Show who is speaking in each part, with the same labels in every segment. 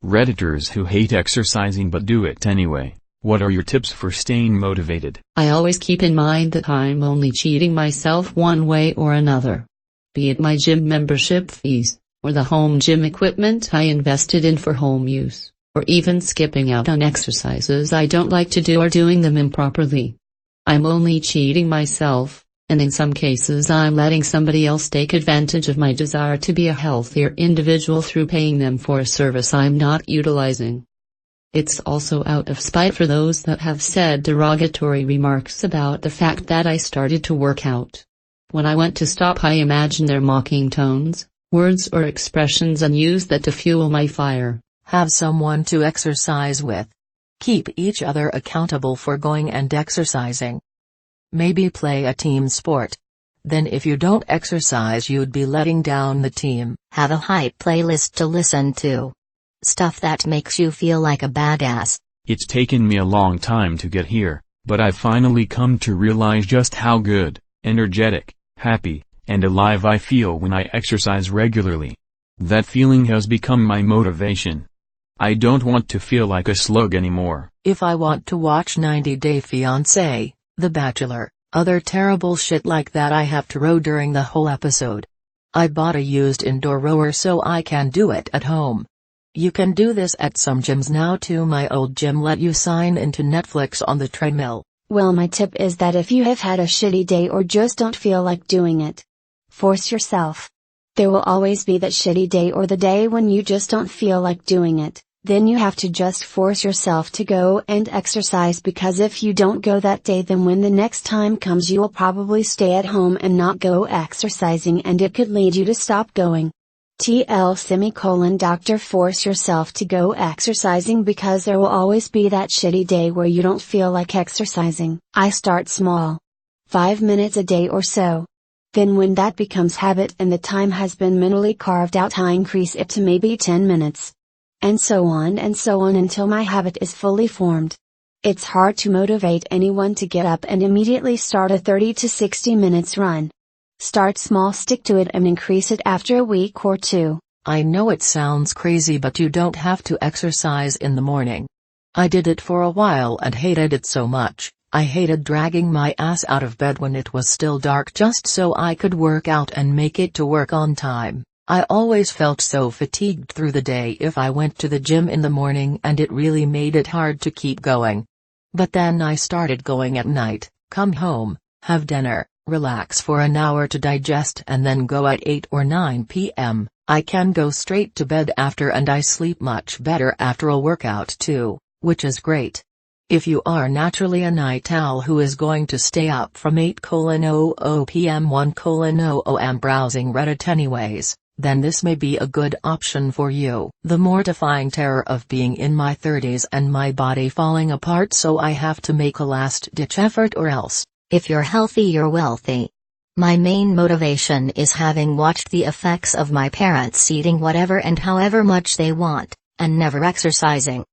Speaker 1: Redditors who hate exercising but do it anyway, what are your tips for staying motivated?
Speaker 2: I always keep in mind that I'm only cheating myself one way or another. Be it my gym membership fees, or the home gym equipment I invested in for home use, or even skipping out on exercises I don't like to do or doing them improperly. I'm only cheating myself, and in some cases I'm letting somebody else take advantage of my desire to be a healthier individual through paying them for a service I'm not utilizing. It's also out of spite for those that have said derogatory remarks about the fact that I started to work out. When I went to stop, I imagined their mocking tones, words or expressions, and used that to fuel my fire.
Speaker 3: Have someone to exercise with. Keep each other accountable for going and exercising. Maybe play a team sport. Then if you don't exercise, you'd be letting down the team.
Speaker 4: Have a hype playlist to listen to. Stuff that makes you feel like a badass.
Speaker 1: It's taken me a long time to get here, but I've finally come to realize just how good, energetic, happy, and alive I feel when I exercise regularly. That feeling has become my motivation. I don't want to feel like a slug anymore.
Speaker 3: If I want to watch 90 Day Fiancé, The Bachelor, other terrible shit like that, I have to row during the whole episode. I bought a used indoor rower so I can do it at home. You can do this at some gyms now too. My old gym let you sign into Netflix on the treadmill.
Speaker 5: Well, my tip is that if you have had a shitty day or just don't feel like doing it, force yourself. There will always be that shitty day or the day when you just don't feel like doing it. Then you have to just force yourself to go and exercise, because if you don't go that day, then when the next time comes you will probably stay at home and not go exercising, and it could lead you to stop going. Doctor, force yourself to go exercising, because there will always be that shitty day where you don't feel like exercising. I start small. 5 minutes a day or so. Then when that becomes habit and the time has been mentally carved out, I increase it to maybe 10 minutes. And so on until my habit is fully formed. It's hard to motivate anyone to get up and immediately start a 30 to 60 minutes run. Start small, stick to it, and increase it after a week or two.
Speaker 3: I know it sounds crazy, but you don't have to exercise in the morning. I did it for a while and hated it so much. I hated dragging my ass out of bed when it was still dark just so I could work out and make it to work on time. I always felt so fatigued through the day if I went to the gym in the morning, and it really made it hard to keep going. But then I started going at night, come home, have dinner, relax for an hour to digest, and then go at 8 or 9 p.m. I can go straight to bed after, and I sleep much better after a workout too, which is great. If you are naturally a night owl who is going to stay up from 8:00 p.m. 1:00 am browsing Reddit anyways, then this may be a good option for you. The mortifying terror of being in my 30s and my body falling apart, so I have to make a last-ditch effort or else.
Speaker 4: If you're healthy, you're wealthy. My main motivation is having watched the effects of my parents eating whatever and however much they want, and never exercising.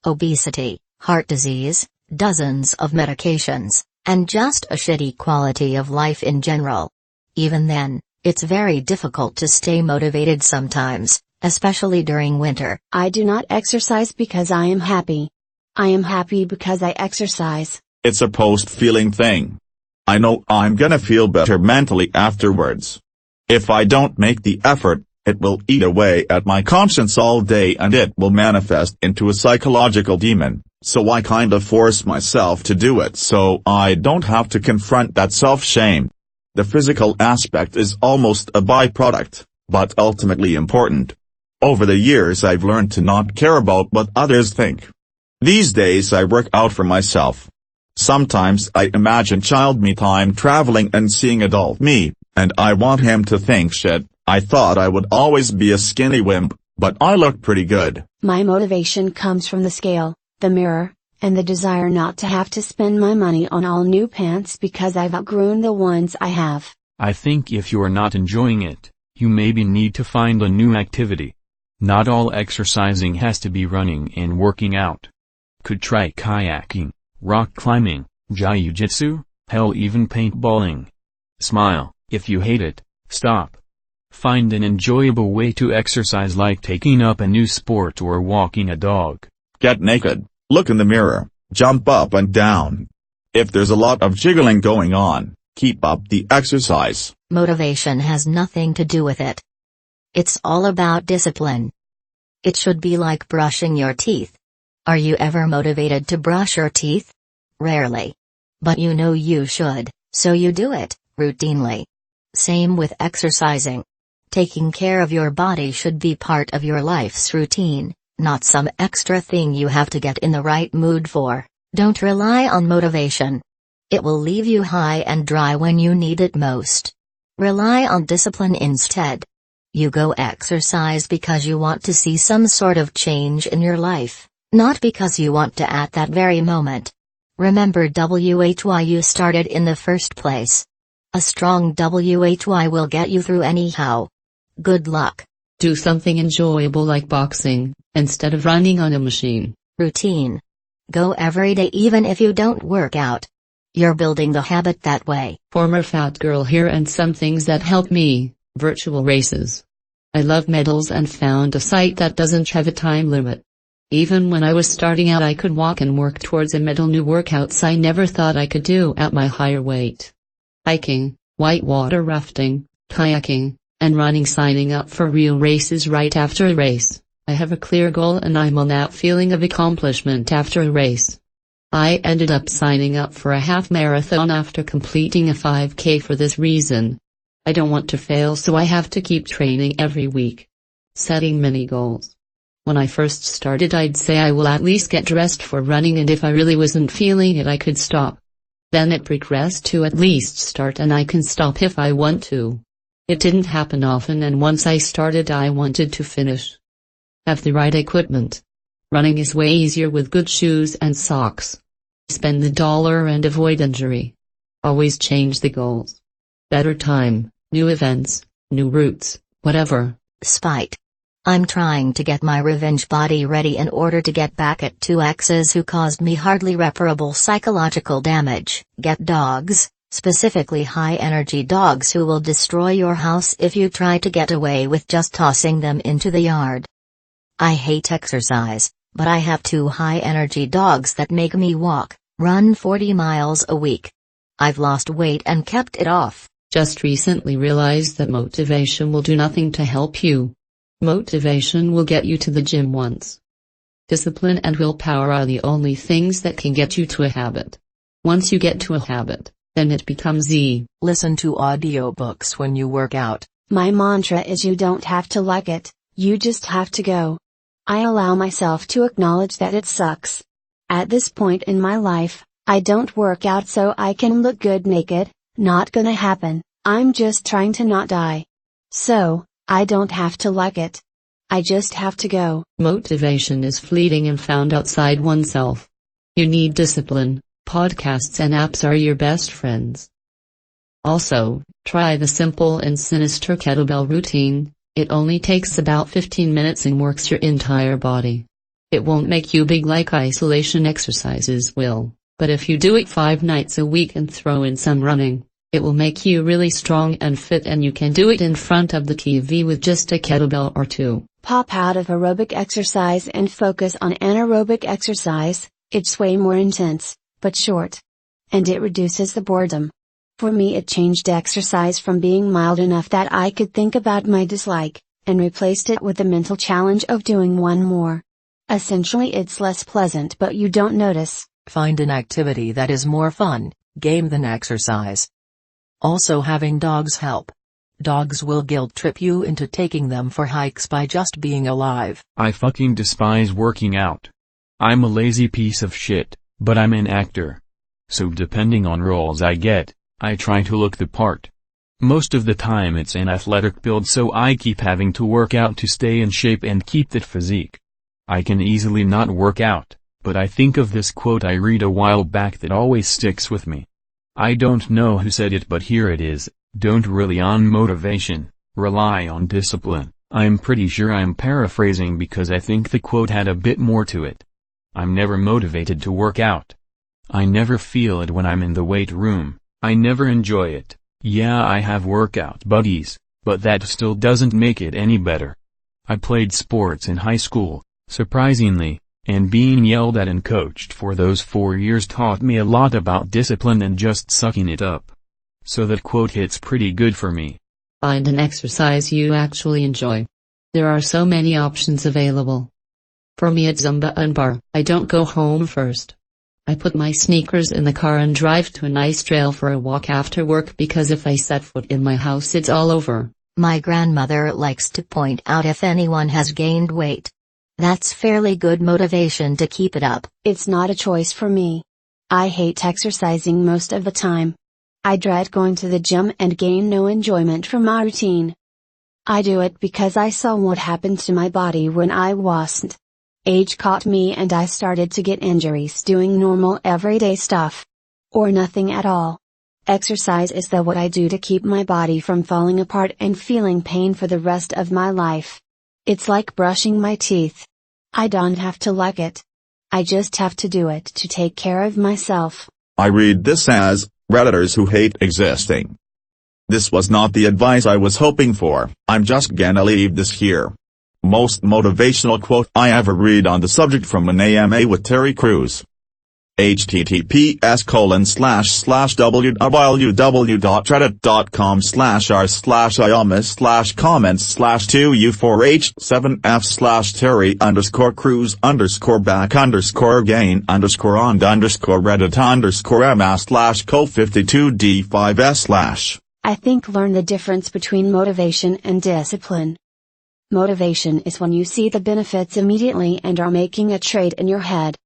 Speaker 4: Obesity, heart disease, dozens of medications, and just a shitty quality of life in general. Even then, it's very difficult to stay motivated sometimes, especially during winter.
Speaker 5: I do not exercise because I am happy. I am happy because I exercise.
Speaker 6: It's a post-feeling thing. I know I'm gonna feel better mentally afterwards. If I don't make the effort, it will eat away at my conscience all day, and it will manifest into a psychological demon, so I kind of force myself to do it so I don't have to confront that self-shame. The physical aspect is almost a byproduct, but ultimately important. Over the years I've learned to not care about what others think. These days I work out for myself. Sometimes I imagine child me time traveling and seeing adult me, and I want him to think, shit, I thought I would always be a skinny wimp, but I look pretty good.
Speaker 5: My motivation comes from the scale, the mirror, and the desire not to have to spend my money on all new pants because I've outgrown the ones I have.
Speaker 1: I think if you're not enjoying it, you maybe need to find a new activity. Not all exercising has to be running and working out. Could try kayaking, rock climbing, jiu-jitsu, hell even paintballing. Smile, if you hate it, stop. Find an enjoyable way to exercise, like taking up a new sport or walking a dog.
Speaker 6: Get naked, look in the mirror, jump up and down. If there's a lot of jiggling going on, keep up the exercise.
Speaker 4: Motivation has nothing to do with it. It's all about discipline. It should be like brushing your teeth. Are you ever motivated to brush your teeth? Rarely. But you know you should, so you do it, routinely. Same with exercising. Taking care of your body should be part of your life's routine, not some extra thing you have to get in the right mood for. Don't rely on motivation. It will leave you high and dry when you need it most. Rely on discipline instead. You go exercise because you want to see some sort of change in your life, not because you want to at that very moment. Remember why you started in the first place. A strong why will get you through anyhow. Good luck.
Speaker 2: Do something enjoyable like boxing, instead of running on a machine.
Speaker 4: Routine. Go every day even if you don't work out. You're building the habit that way.
Speaker 2: Former fat girl here, and some things that help me: virtual races. I love medals and found a site that doesn't have a time limit. Even when I was starting out, I could walk and work towards a medal. New workouts I never thought I could do at my higher weight. Hiking, whitewater rafting, kayaking, and running. Signing up for real races right after a race. I have a clear goal and I'm on that feeling of accomplishment after a race. I ended up signing up for a half marathon after completing a 5K for this reason. I don't want to fail, so I have to keep training every week. Setting mini goals. When I first started, I'd say I will at least get dressed for running, and if I really wasn't feeling it, I could stop. Then it progressed to at least start, and I can stop if I want to. It didn't happen often, and once I started, I wanted to finish. Have the right equipment. Running is way easier with good shoes and socks. Spend the dollar and avoid injury. Always change the goals. Better time, new events, new routes, whatever.
Speaker 4: Spite. I'm trying to get my revenge body ready in order to get back at two exes who caused me hardly reparable psychological damage. Get dogs, specifically high-energy dogs who will destroy your house if you try to get away with just tossing them into the yard. I hate exercise, but I have two high-energy dogs that make me run 40 miles a week. I've lost weight and kept it off.
Speaker 2: Just recently realized that motivation will do nothing to help you. Motivation will get you to the gym once. Discipline and willpower are the only things that can get you to a habit. Once you get to a habit, then it becomes easy.
Speaker 3: Listen to audiobooks when you work out.
Speaker 5: My mantra is you don't have to like it, you just have to go. I allow myself to acknowledge that it sucks. At this point in my life, I don't work out so I can look good naked. Not gonna happen. I'm just trying to not die. So, I don't have to like it. I just have to go.
Speaker 2: Motivation is fleeting and found outside oneself. You need discipline. Podcasts and apps are your best friends. Also, try the simple and sinister kettlebell routine. It only takes about 15 minutes and works your entire body. It won't make you big like isolation exercises will, but if you do it 5 nights a week and throw in some running, it will make you really strong and fit, and you can do it in front of the TV with just a kettlebell or two.
Speaker 5: Pop out of aerobic exercise and focus on anaerobic exercise. It's way more intense, but short. And it reduces the boredom. For me, it changed exercise from being mild enough that I could think about my dislike, and replaced it with the mental challenge of doing one more. Essentially, it's less pleasant, but you don't notice.
Speaker 3: Find an activity that is more fun, game than exercise. Also, having dogs help. Dogs will guilt trip you into taking them for hikes by just being alive.
Speaker 1: I fucking despise working out. I'm a lazy piece of shit, but I'm an actor. So depending on roles I get, I try to look the part. Most of the time it's an athletic build, so I keep having to work out to stay in shape and keep that physique. I can easily not work out, but I think of this quote I read a while back that always sticks with me. I don't know who said it, but here it is: don't rely on motivation, rely on discipline. I'm pretty sure I'm paraphrasing because I think the quote had a bit more to it. I'm never motivated to work out. I never feel it when I'm in the weight room. I never enjoy it. Yeah, I have workout buddies, But that still doesn't make it any better. I played sports in high school, surprisingly, and being yelled at and coached for those 4 years taught me a lot about discipline and just sucking it up. So that quote hits pretty good for me.
Speaker 2: Find an exercise you actually enjoy. There are so many options available. For me it's Zumba and bar. I don't go home first. I put my sneakers in the car and drive to a nice trail for a walk after work because if I set foot in my house it's all over.
Speaker 4: My grandmother likes to point out if anyone has gained weight. That's fairly good motivation to keep it up.
Speaker 5: It's not a choice for me. I hate exercising most of the time. I dread going to the gym and gain no enjoyment from my routine. I do it because I saw what happened to my body when I wasn't. Age caught me and I started to get injuries doing normal everyday stuff. Or nothing at all. Exercise is what I do to keep my body from falling apart and feeling pain for the rest of my life. It's like brushing my teeth. I don't have to like it. I just have to do it to take care of myself.
Speaker 6: I read this as, Redditors who hate existing. This was not the advice I was hoping for. I'm just gonna leave this here. Most motivational quote I ever read on the subject from an AMA with Terry Crews. https://www.reddit.com/r/terry_back_co52d5s/
Speaker 5: I think learn the difference between motivation and discipline. Motivation is when you see the benefits immediately and are making a trade in your head.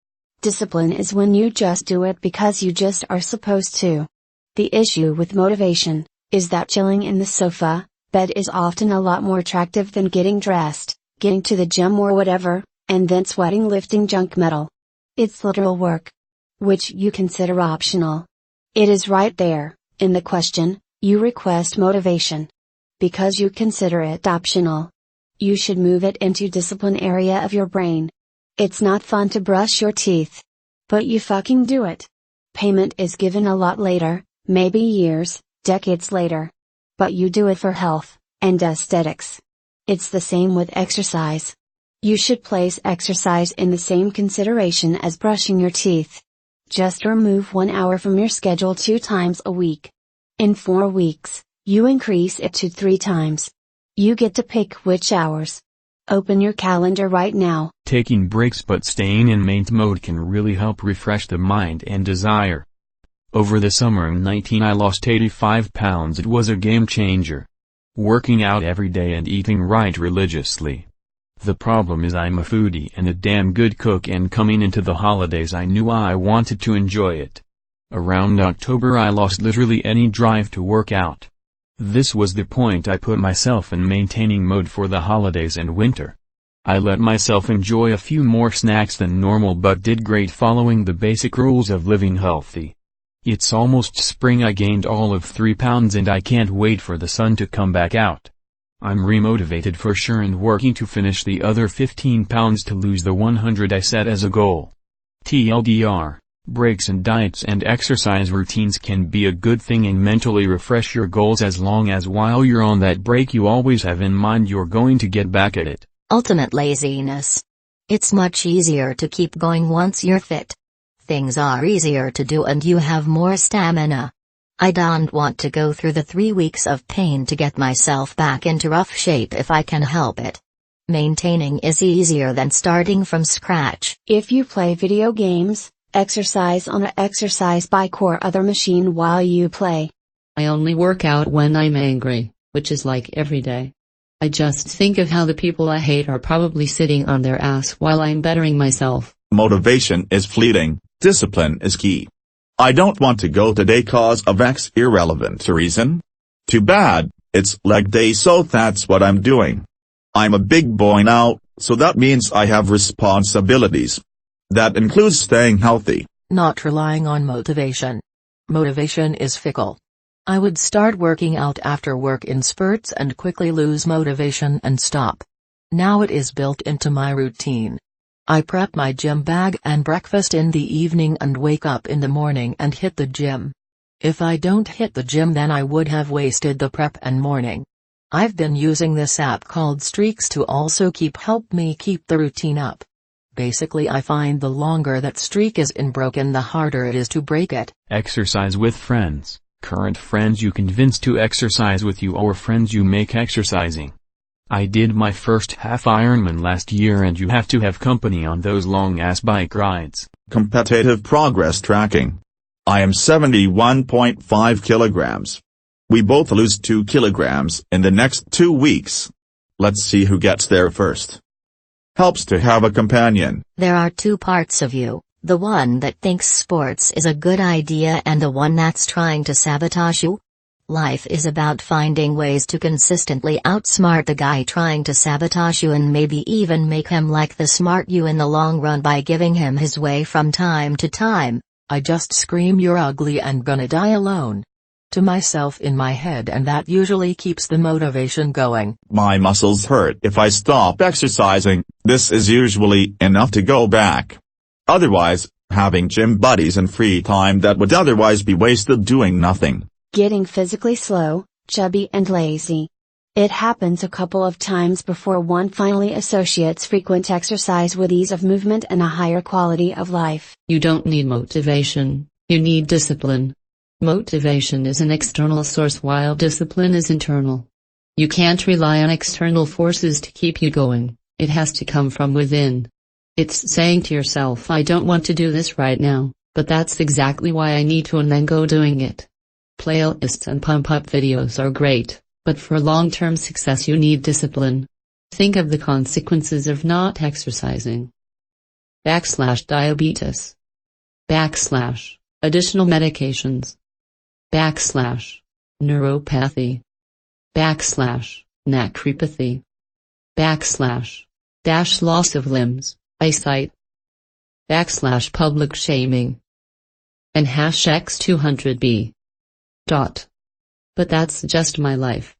Speaker 5: Discipline is when you just do it because you just are supposed to. The issue with motivation is that chilling in the sofa bed is often a lot more attractive than getting dressed, getting to the gym or whatever, and then sweating lifting junk metal. It's literal work, which you consider optional. It is right there, in the question, you request motivation. Because you consider it optional. You should move it into discipline area of your brain. It's not fun to brush your teeth. But you fucking do it. Payment is given a lot later, maybe years, decades later. But you do it for health, and aesthetics. It's the same with exercise. You should place exercise in the same consideration as brushing your teeth. Just remove 1 hour from your schedule 2 times a week. In 4 weeks, you increase it to 3 times. You get to pick which hours. Open your calendar right now.
Speaker 1: Taking breaks but staying in main mode can really help refresh the mind and desire. Over the summer in 19 I lost 85 pounds. It was a game changer. Working out every day and eating right religiously. The problem is I'm a foodie and a damn good cook, and coming into the holidays I knew I wanted to enjoy it. Around October I lost literally any drive to work out. This was the point I put myself in maintaining mode for the holidays and winter. I let myself enjoy a few more snacks than normal but did great following the basic rules of living healthy. It's almost spring. I gained all of 3 pounds and I can't wait for the sun to come back out. I'm remotivated for sure and working to finish the other 15 pounds to lose the 100 I set as a goal. TLDR. Breaks and diets and exercise routines can be a good thing and mentally refresh your goals as long as while you're on that break you always have in mind you're going to get back at it.
Speaker 4: Ultimate laziness. It's much easier to keep going once you're fit. Things are easier to do and you have more stamina. I don't want to go through the 3 weeks of pain to get myself back into rough shape if I can help it. Maintaining is easier than starting from scratch.
Speaker 5: If you play video games, exercise on an exercise bike or other machine while you play.
Speaker 2: I only work out when I'm angry, which is like every day. I just think of how the people I hate are probably sitting on their ass while I'm bettering myself.
Speaker 6: Motivation is fleeting, discipline is key. I don't want to go today cause of X irrelevant reason. Too bad, it's leg day so that's what I'm doing. I'm a big boy now, so that means I have responsibilities. That includes staying healthy.
Speaker 3: Not relying on motivation. Motivation is fickle. I would start working out after work in spurts and quickly lose motivation and stop. Now it is built into my routine. I prep my gym bag and breakfast in the evening and wake up in the morning and hit the gym. If I don't hit the gym then I would have wasted the prep and morning. I've been using this app called Streaks to also help me keep the routine up. Basically, I find the longer that streak is broken, the harder it is to break it.
Speaker 1: Exercise with friends, current friends you convince to exercise with you or friends you make exercising. I did my first half Ironman last year and you have to have company on those long-ass bike rides.
Speaker 6: Competitive progress tracking. I am 71.5 kilograms. We both lose 2 kilograms in the next 2 weeks. Let's see who gets there first. Helps to have a companion.
Speaker 4: There are two parts of you, the one that thinks sports is a good idea and the one that's trying to sabotage you. Life is about finding ways to consistently outsmart the guy trying to sabotage you and maybe even make him like the smart you in the long run by giving him his way from time to time.
Speaker 3: I just scream "you're ugly and gonna die alone" to myself in my head, and that usually keeps the motivation going.
Speaker 6: My muscles hurt if I stop exercising. This is usually enough to go back. Otherwise, having gym buddies and free time that would otherwise be wasted doing nothing.
Speaker 5: Getting physically slow, chubby and lazy. It happens a couple of times before one finally associates frequent exercise with ease of movement and a higher quality of life.
Speaker 2: You don't need motivation, you need discipline. Motivation is an external source while discipline is internal. You can't rely on external forces to keep you going, it has to come from within. It's saying to yourself, I don't want to do this right now, but that's exactly why I need to, and then go doing it. Playlists and pump-up videos are great, but for long-term success you need discipline. Think of the consequences of not exercising. /diabetes. /additional medications. /neuropathy. /necropathy. /loss of limbs, eyesight. /public shaming. And #X200B. But that's just my life.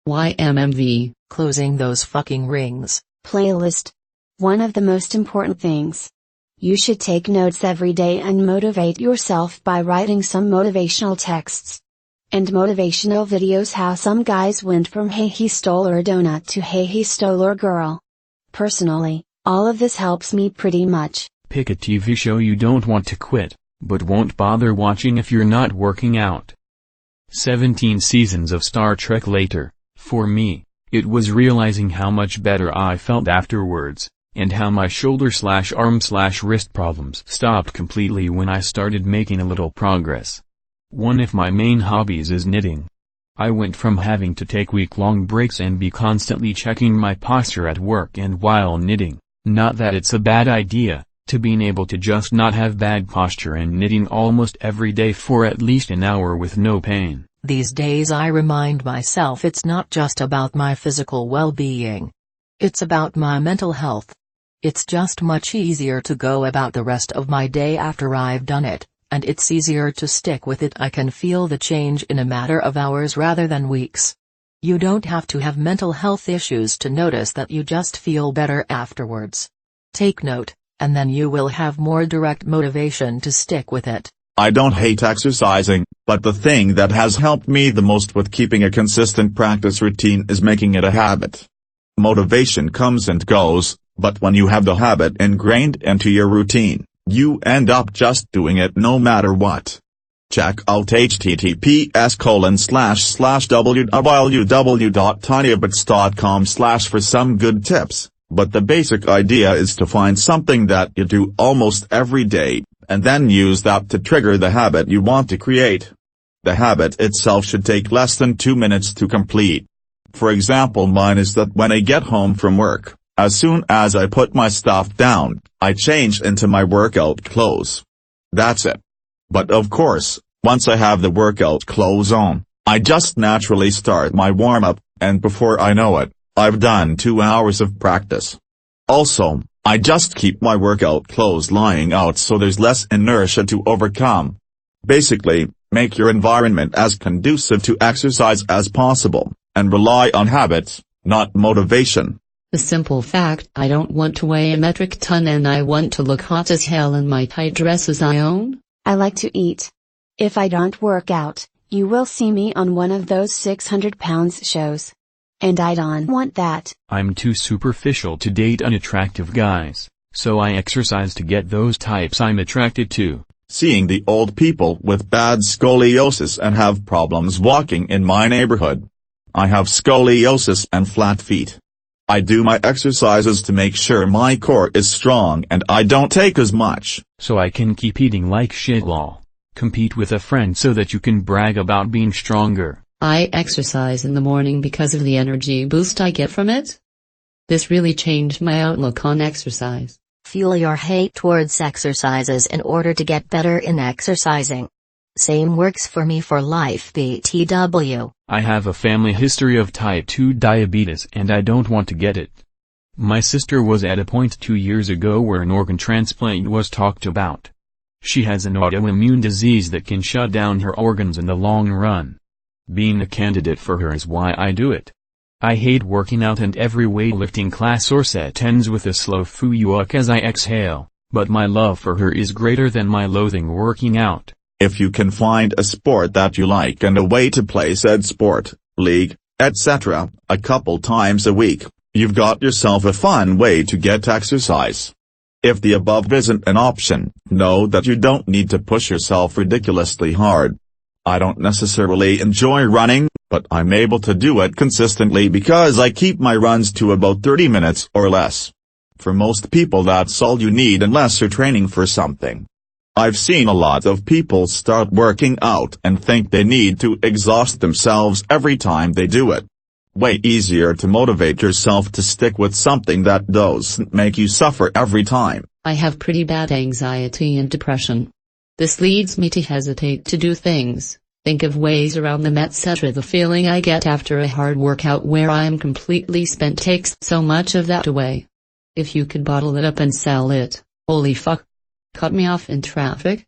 Speaker 2: YMMV.
Speaker 3: Closing those fucking rings.
Speaker 5: Playlist. One of the most important things. You should take notes every day and motivate yourself by writing some motivational texts. And motivational videos, how some guys went from "hey he stole her donut" to "hey he stole her girl." Personally, all of this helps me pretty much.
Speaker 1: Pick a TV show you don't want to quit, but won't bother watching if you're not working out. 17 seasons of Star Trek later, for me, it was realizing how much better I felt afterwards, and how my shoulder/arm/wrist problems stopped completely when I started making a little progress. One of my main hobbies is knitting. I went from having to take week-long breaks and be constantly checking my posture at work and while knitting, not that it's a bad idea, to being able to just not have bad posture and knitting almost every day for at least an hour with no pain.
Speaker 3: These days I remind myself it's not just about my physical well-being. It's about my mental health. It's just much easier to go about the rest of my day after I've done it, and it's easier to stick with it. I can feel the change in a matter of hours rather than weeks. You don't have to have mental health issues to notice that you just feel better afterwards. Take note, and then you will have more direct motivation to stick with it.
Speaker 6: I don't hate exercising, but the thing that has helped me the most with keeping a consistent practice routine is making it a habit. Motivation comes and goes, but when you have the habit ingrained into your routine, you end up just doing it no matter what. Check out https://www.tinyhabits.com/ for some good tips, but the basic idea is to find something that you do almost every day, and then use that to trigger the habit you want to create. The habit itself should take less than 2 minutes to complete. For example, mine is that when I get home from work, as soon as I put my stuff down, I change into my workout clothes. That's it. But of course, once I have the workout clothes on, I just naturally start my warm-up, and before I know it, I've done 2 hours of practice. Also, I just keep my workout clothes lying out so there's less inertia to overcome. Basically, make your environment as conducive to exercise as possible, and rely on habits, not motivation.
Speaker 2: The simple fact, I don't want to weigh a metric ton and I want to look hot as hell in my tight dresses I own.
Speaker 5: I like to eat. If I don't work out, you will see me on one of those 600 pounds shows. And I don't want that.
Speaker 1: I'm too superficial to date unattractive guys, so I exercise to get those types I'm attracted to.
Speaker 6: Seeing the old people with bad scoliosis and have problems walking in my neighborhood. I have scoliosis and flat feet. I do my exercises to make sure my core is strong and I don't take as much.
Speaker 1: So I can keep eating like shit lol. Compete with a friend so that you can brag about being stronger.
Speaker 2: I exercise in the morning because of the energy boost I get from it. This really changed my outlook on exercise.
Speaker 4: Fuel your hate towards exercises in order to get better in exercising. Same works for me for life BTW.
Speaker 1: I have a family history of type 2 diabetes and I don't want to get it. My sister was at a point 2 years ago where an organ transplant was talked about. She has an autoimmune disease that can shut down her organs in the long run. Being a candidate for her is why I do it. I hate working out and every weightlifting class or set ends with a slow foo-yuck as I exhale, but my love for her is greater than my loathing working out.
Speaker 6: If you can find a sport that you like and a way to play said sport, league, etc., a couple times a week, you've got yourself a fun way to get exercise. If the above isn't an option, know that you don't need to push yourself ridiculously hard. I don't necessarily enjoy running, but I'm able to do it consistently because I keep my runs to about 30 minutes or less. For most people that's all you need unless you're training for something. I've seen a lot of people start working out and think they need to exhaust themselves every time they do it. Way easier to motivate yourself to stick with something that doesn't make you suffer every time.
Speaker 2: I have pretty bad anxiety and depression. This leads me to hesitate to do things, think of ways around them etc. The feeling I get after a hard workout where I am completely spent takes so much of that away. If you could bottle it up and sell it, holy fuck. Cut me off in traffic?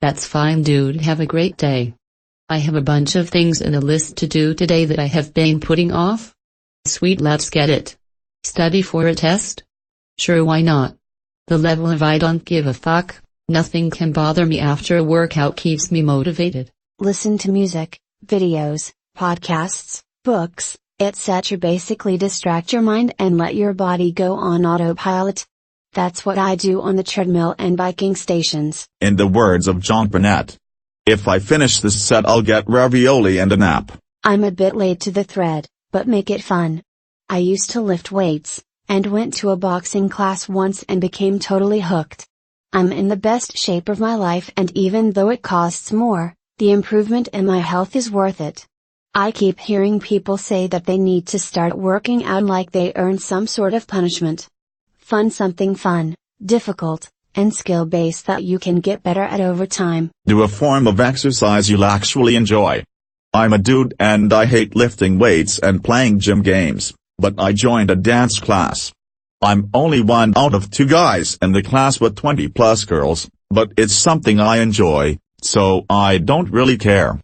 Speaker 2: That's fine dude, have a great day. I have a bunch of things in a list to do today that I have been putting off. Sweet, let's get it. Study for a test? Sure, why not? The level of I don't give a fuck, nothing can bother me after a workout keeps me motivated.
Speaker 5: Listen to music, videos, podcasts, books, etc. Basically distract your mind and let your body go on autopilot. That's what I do on the treadmill and biking stations.
Speaker 6: In the words of John Burnett, if I finish this set I'll get ravioli and a nap.
Speaker 5: I'm a bit late to the thread, but make it fun. I used to lift weights, and went to a boxing class once and became totally hooked. I'm in the best shape of my life and even though it costs more, the improvement in my health is worth it. I keep hearing people say that they need to start working out like they earn some sort of punishment. Fun something fun, difficult, and skill-based that you can get better at over time.
Speaker 6: Do a form of exercise you'll actually enjoy. I'm a dude and I hate lifting weights and playing gym games, but I joined a dance class. I'm only one out of 2 guys in the class with 20 plus girls, but it's something I enjoy, so I don't really care.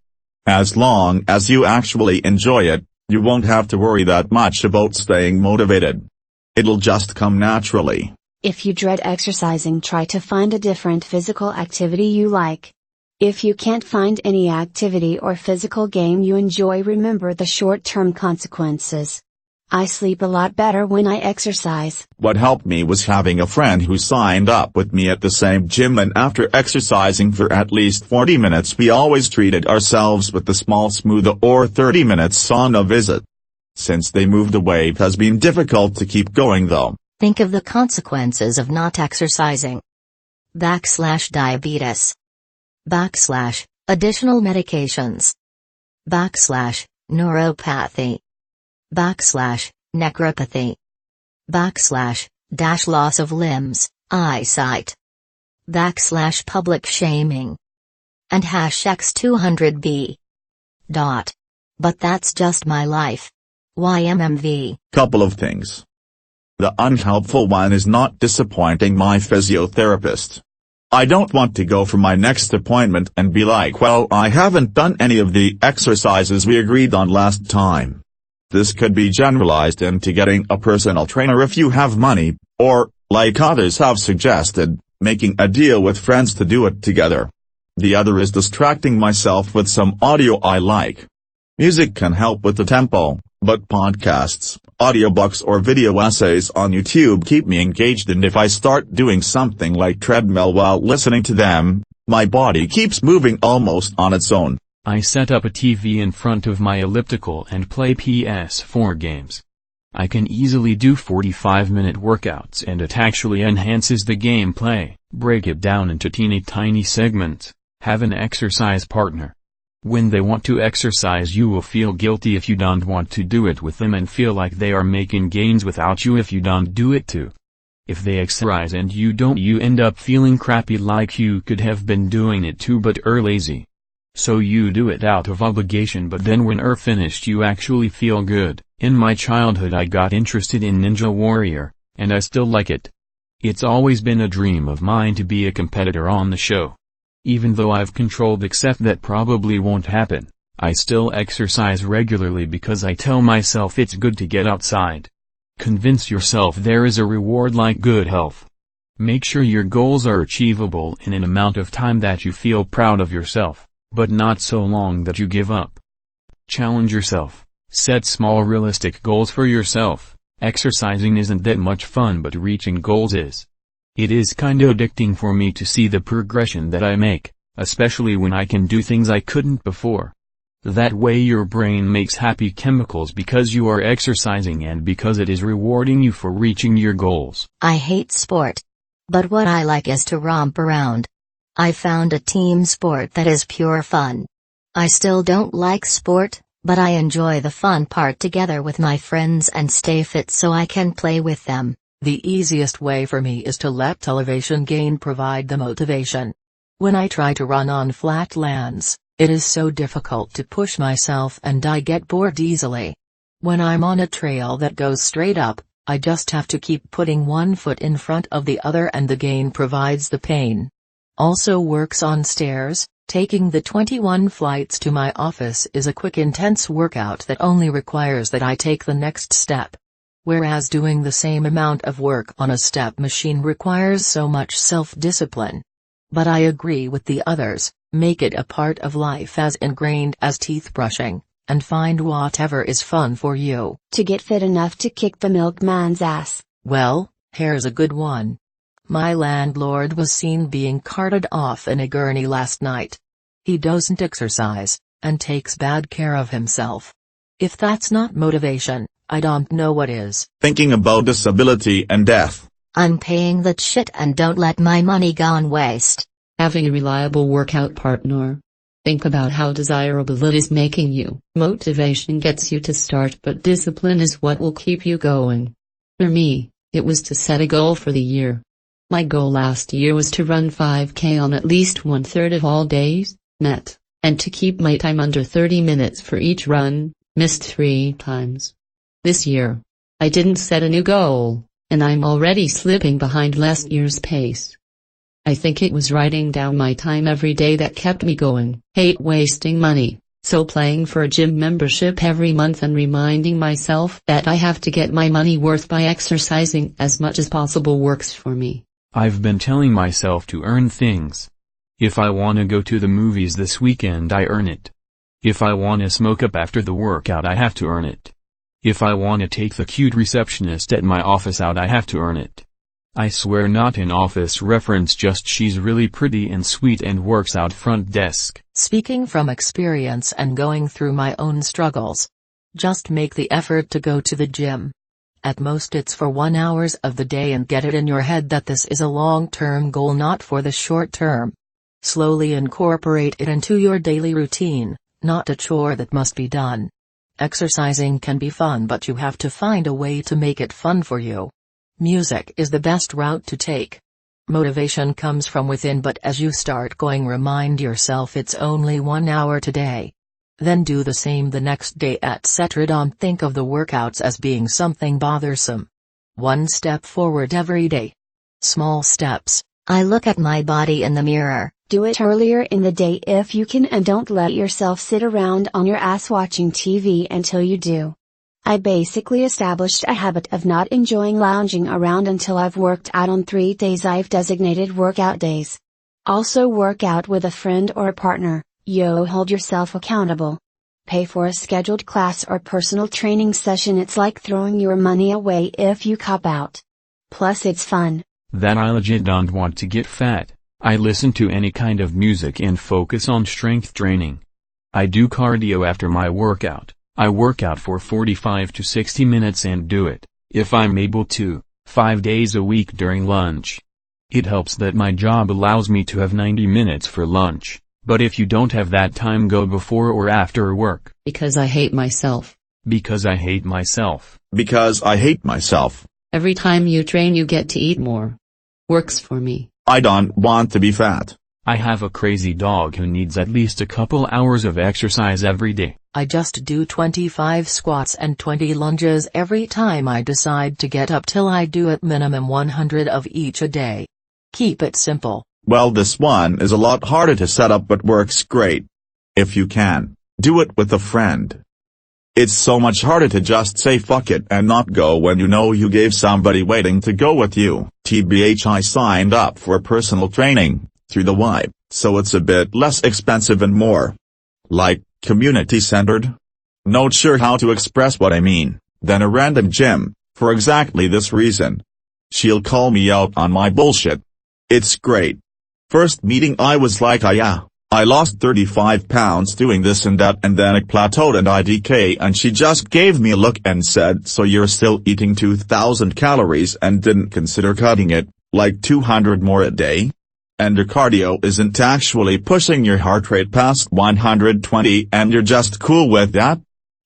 Speaker 6: As long as you actually enjoy it, you won't have to worry that much about staying motivated. It'll just come naturally.
Speaker 5: If you dread exercising, try to find a different physical activity you like. If you can't find any activity or physical game you enjoy, remember the short-term consequences. I sleep a lot better when I exercise.
Speaker 6: What helped me was having a friend who signed up with me at the same gym, and after exercising for at least 40 minutes we always treated ourselves with a small smoothie or 30-minute sauna visit. Since they moved away it has been difficult to keep going though.
Speaker 4: Think of the consequences of not exercising. /diabetes. /additional medications. /neuropathy. /necropathy. /loss of limbs, eyesight. /public shaming. And #X200B. But that's just my life. YMMV.
Speaker 6: Couple of things. The unhelpful one is not disappointing my physiotherapist. I don't want to go for my next appointment and be like, well, I haven't done any of the exercises we agreed on last time. This could be generalized into getting a personal trainer if you have money, or, like others have suggested, making a deal with friends to do it together. The other is distracting myself with some audio I like. Music can help with the tempo, But podcasts, audiobooks or video essays on YouTube keep me engaged, and if I start doing something like treadmill while listening to them, my body keeps moving almost on its own.
Speaker 1: I set up a TV in front of my elliptical and play PS4 games. I can easily do 45-minute workouts, and it actually enhances the gameplay. Break it down into teeny tiny segments. Have an exercise partner. When they want to exercise, you will feel guilty if you don't want to do it with them, and feel like they are making gains without you if you don't do it too. If they exercise and you don't, you end up feeling crappy, like you could have been doing it too but are lazy. So you do it out of obligation, but then when you're finished you actually feel good. In my childhood I got interested in Ninja Warrior, and I still like it. It's always been a dream of mine to be a competitor on the show. Even though I've controlled accept that probably won't happen, I still exercise regularly because I tell myself it's good to get outside. Convince yourself there is a reward like good health. Make sure your goals are achievable in an amount of time that you feel proud of yourself, but not so long that you give up. Challenge yourself. Set small realistic goals for yourself. Exercising isn't that much fun, but reaching goals is. It is kinda addicting for me to see the progression that I make, especially when I can do things I couldn't before. That way your brain makes happy chemicals because you are exercising and because it is rewarding you for reaching your goals.
Speaker 4: I hate sport. But what I like is to romp around. I found a team sport that is pure fun. I still don't like sport, but I enjoy the fun part together with my friends and stay fit so I can play with them.
Speaker 3: The easiest way for me is to let elevation gain provide the motivation. When I try to run on flat lands, it is so difficult to push myself and I get bored easily. When I'm on a trail that goes straight up, I just have to keep putting one foot in front of the other and the gain provides the pain. Also works on stairs. Taking the 21 flights to my office is a quick intense workout that only requires that I take the next step. Whereas doing the same amount of work on a step machine requires so much self-discipline. But I agree with the others, make it a part of life as ingrained as teeth brushing, and find whatever is fun for you.
Speaker 5: To get fit enough to kick the milkman's ass.
Speaker 3: Well, here's a good one. My landlord was seen being carted off in a gurney last night. He doesn't exercise, and takes bad care of himself. If that's not motivation, I don't know what is.
Speaker 6: Thinking about disability and death.
Speaker 4: I'm paying that shit and don't let my money go on waste.
Speaker 2: Having a reliable workout partner. Think about how desirable it is making you. Motivation gets you to start, but discipline is what will keep you going. For me, it was to set a goal for the year. My goal last year was to run 5K on at least 1/3 of all days, net, and to keep my time under 30 minutes for each run, missed 3 times. This year, I didn't set a new goal, and I'm already slipping behind last year's pace. I think it was writing down my time every day that kept me going. Hate wasting money, so paying for a gym membership every month and reminding myself that I have to get my money worth by exercising as much as possible works for me.
Speaker 1: I've been telling myself to earn things. If I want to go to the movies this weekend, I earn it. If I want to smoke up after the workout, I have to earn it. If I want to take the cute receptionist at my office out, I have to earn it. I swear, not an office reference, just she's really pretty and sweet and works out front desk.
Speaker 3: Speaking from experience and going through my own struggles. Just make the effort to go to the gym. At most it's for 1 hour of the day, and get it in your head that this is a long-term goal, not for the short term. Slowly incorporate it into your daily routine, not a chore that must be done. Exercising can be fun, but you have to find a way to make it fun for you. Music is the best route to take. Motivation comes from within, but as you start going, remind yourself it's only 1 hour today. Then do the same the next day, etc. Don't think of the workouts as being something bothersome. 1 step forward every day. Small steps.
Speaker 4: I look at my body in the mirror.
Speaker 5: Do it earlier in the day if you can, and don't let yourself sit around on your ass watching TV until you do. I basically established a habit of not enjoying lounging around until I've worked out on 3 days I've designated workout days. Also work out with a friend or a partner. Hold yourself accountable. Pay for a scheduled class or personal training session. It's like throwing your money away if you cop out. Plus it's fun.
Speaker 1: That I legit don't want to get fat. I listen to any kind of music and focus on strength training. I do cardio after my workout. I work out for 45 to 60 minutes and do it, if I'm able to, 5 days a week during lunch. It helps that my job allows me to have 90 minutes for lunch, but if you don't have that time, go before or after work.
Speaker 2: Because I hate myself.
Speaker 1: Because I hate myself.
Speaker 6: Because I hate myself.
Speaker 2: Every time you train you get to eat more. Works for me.
Speaker 6: I don't want to be fat.
Speaker 1: I have a crazy dog who needs at least a couple hours of exercise every day.
Speaker 3: I just do 25 squats and 20 lunges every time I decide to get up till I do at minimum 100 of each a day. Keep it simple.
Speaker 6: Well, this one is a lot harder to set up but works great. If you can, do it with a friend. It's so much harder to just say fuck it and not go when you know you gave somebody waiting to go with you. TBH, I signed up for personal training through the Vibe, so it's a bit less expensive and more, like, community-centered. Not sure how to express what I mean, than a random gym, for exactly this reason. She'll call me out on my bullshit. It's great. First meeting I was like I lost 35 pounds doing this and that, and then it plateaued and IDK, and she just gave me a look and said, so you're still eating 2,000 calories and didn't consider cutting it, like 200 more a day? And your cardio isn't actually pushing your heart rate past 120 and you're just cool with that?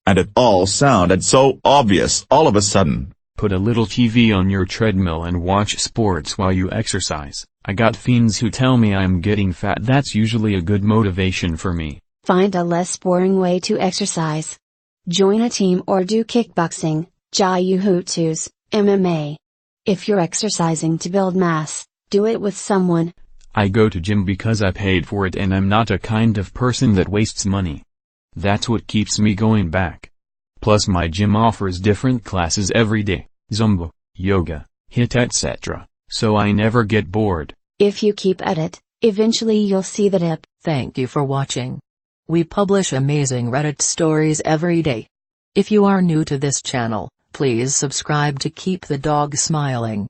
Speaker 6: And it all sounded so obvious all of a sudden.
Speaker 1: Put a little TV on your treadmill and watch sports while you exercise. I got fiends who tell me I'm getting fat. That's usually a good motivation for me.
Speaker 5: Find a less boring way to exercise. Join a team or do kickboxing, jiu-jitsu, MMA. If you're exercising to build mass, do it with someone.
Speaker 1: I go to gym because I paid for it and I'm not a kind of person that wastes money. That's what keeps me going back. Plus my gym offers different classes every day, Zumba, yoga, HIIT, etc., so I never get bored.
Speaker 5: If you keep at it, eventually you'll see the dip.
Speaker 3: Thank you for watching. We publish amazing Reddit stories every day. If you are new to this channel, please subscribe to keep the dog smiling.